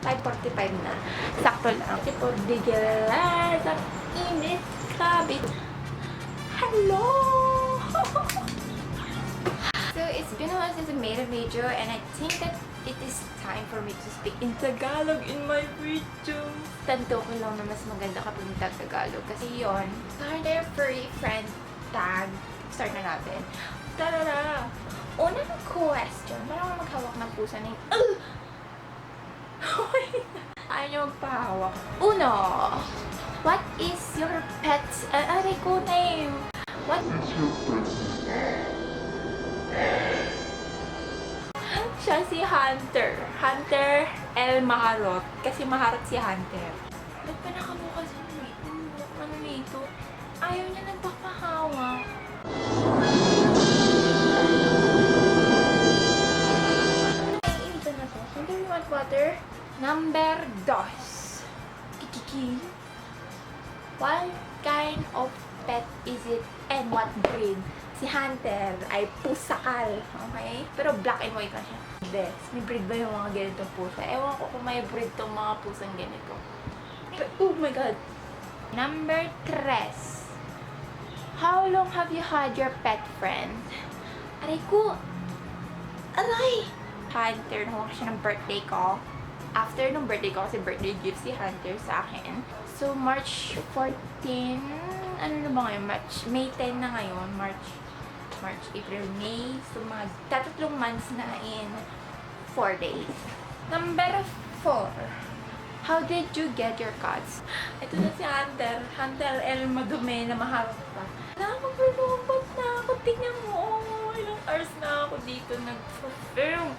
5:45 na. Sakto lang. Tipo, digilas. Ang init. Grabe. Hello! So, it's been a while since I made a video and I think that it is time for me to speak in Tagalog in my video. Tanto ko lang na mas maganda kapag Tagalog kasi yon. Carter Furry Friend Tag. Start na natin. Tarara! Unang question. Parang maghawak ng pusa na yung... Ayaw niyo magpahawak. Uno! What is your pet's... aray ko name? What is your pet's Siya si Hunter. Hunter El Maharot. Kasi maharot si Hunter. Ba't pa nakabuka sa ano nito? Ayaw niya nagpapahawak. Ito na to. Hunter, you want water? Number 2. Kikiki. What kind of pet is it and what breed? Si Hunter ay pusakal, okay? Pero black and white na siya. Best. May breed ba yung mga ganitong pusa? Ewan ko kung may breed tong mga pusang ganito. Oh my God! Number 3. How long have you had your pet friend? Aray ko! Aray! Hunter, nakuha siya ng birthday ko. After nung birthday ko, kasi birthday gift si Hunter sa akin. So, March 14, ano na ba ngayon? May 10 na ngayon. March, April, May. So, mga 3 months na in 4 days. Number 4. How did you get your cats? Ito na si Hunter. Hunter El Madumi na maharap pa. Nakapagpapalumpat na ako. Tingnan mo. Oh, ilang hours na ako dito nag-film.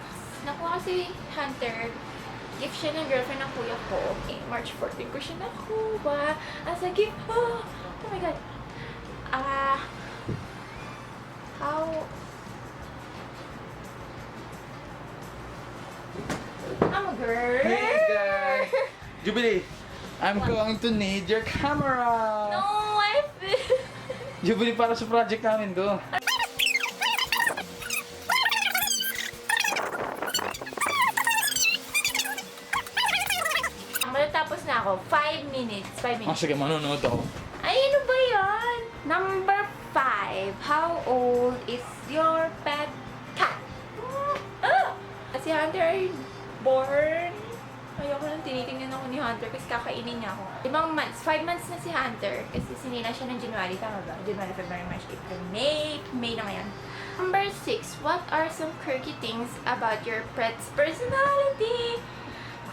Nakuha si Hunter. Gift siya ng girlfriend ng kuya ko. Okay, March 14 ko siya nakuha. As a gift. Oh my God. How... I'm a girl. Hey guys! Jubilee, I'm going to need your camera! No, I feel... Jubilee, para sa project namin do. Matatapos na ako. 5 minutes. 5 minutes. Sige, manonood ako. Ay, ano ba yan? Number 5. How old is your pet cat? Si Hunter ay born. Ayoko nang tinitingnan ako ni Hunter kasi kakainin niya ako. 5 months. 5 months na si Hunter kasi sinila siya ng January. Tama ba? January, February, March, April, May. May na ngayon. Number 6. What are some quirky things about your pet's personality?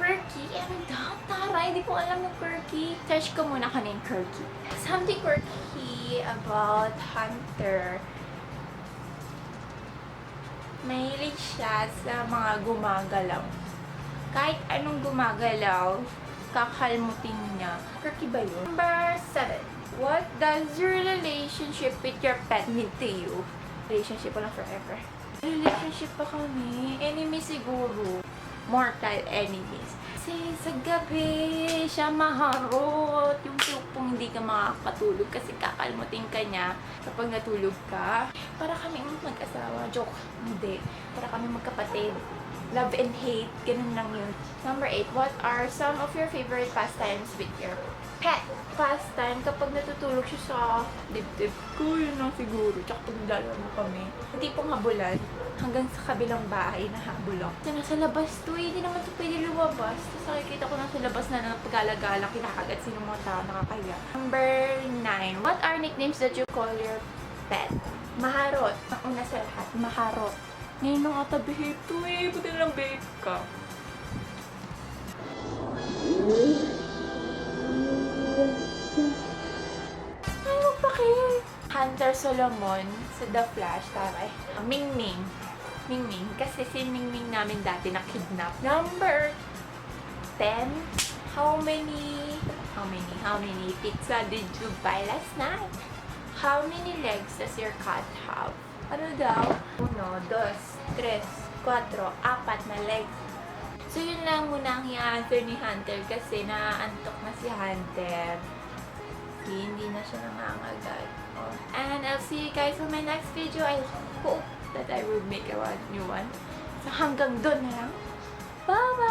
Quirky? Ano daw? Taray, hindi ko alam ng quirky. Search ko muna kanina quirky. Something quirky about Hunter. Mahilig siya sa mga gumagalaw. Kahit anong gumagalaw, kakalmutin niya. Quirky ba yun? Number 7. What does your relationship with your pet mean to you? Relationship walang forever. Relationship pa kami. Enemy siguro. Mortal enemies. Kasi sa gabi, siya maharot. Yung tipong hindi ka makakatulog kasi kakalmutin ka niya kapag natulog ka. Para kami mag-asawa. Joke. Hindi. Para kami magkapatid. Love and hate. Ganun lang yun. Number 8. What are some of your favorite pastimes with your pet? Pastime kapag natutulog siya sa dibdib ko. Yun lang siguro. Tsaka pag lalaro kami. Hindi pong habulan. Hanggang sa kabilang bahay na habulok. Kasi nasa labas to eh. Hindi naman to pwede lumabas. Tapos nakikita ko nasa labas na napagala-gala, kinakagat sino mga tao, nakakaya. Number 9. What are nicknames that you call your pet? Maharot. Ang una sa lahat, maharot. Ngayon nung ata behave to eh. Buti na lang behave ka. Ay, magpaki. Hunter Solomon sa The Flash, taray. Ming-Ming. Ming-Ming. Kasi si Ming-Ming namin dati na-kidnap. Number 10. How many pizza did you buy last night? How many legs does your cat have? Ano daw? 1, 2, 3, 4, 4 na legs. So, yun lang muna ang i-answer ni Hunter kasi naaantok na si Hunter. Hindi na siya nangangagat. And I'll see you guys on my next video. I hope that I will make a new one. So hanggang dun na lang. Bye-bye!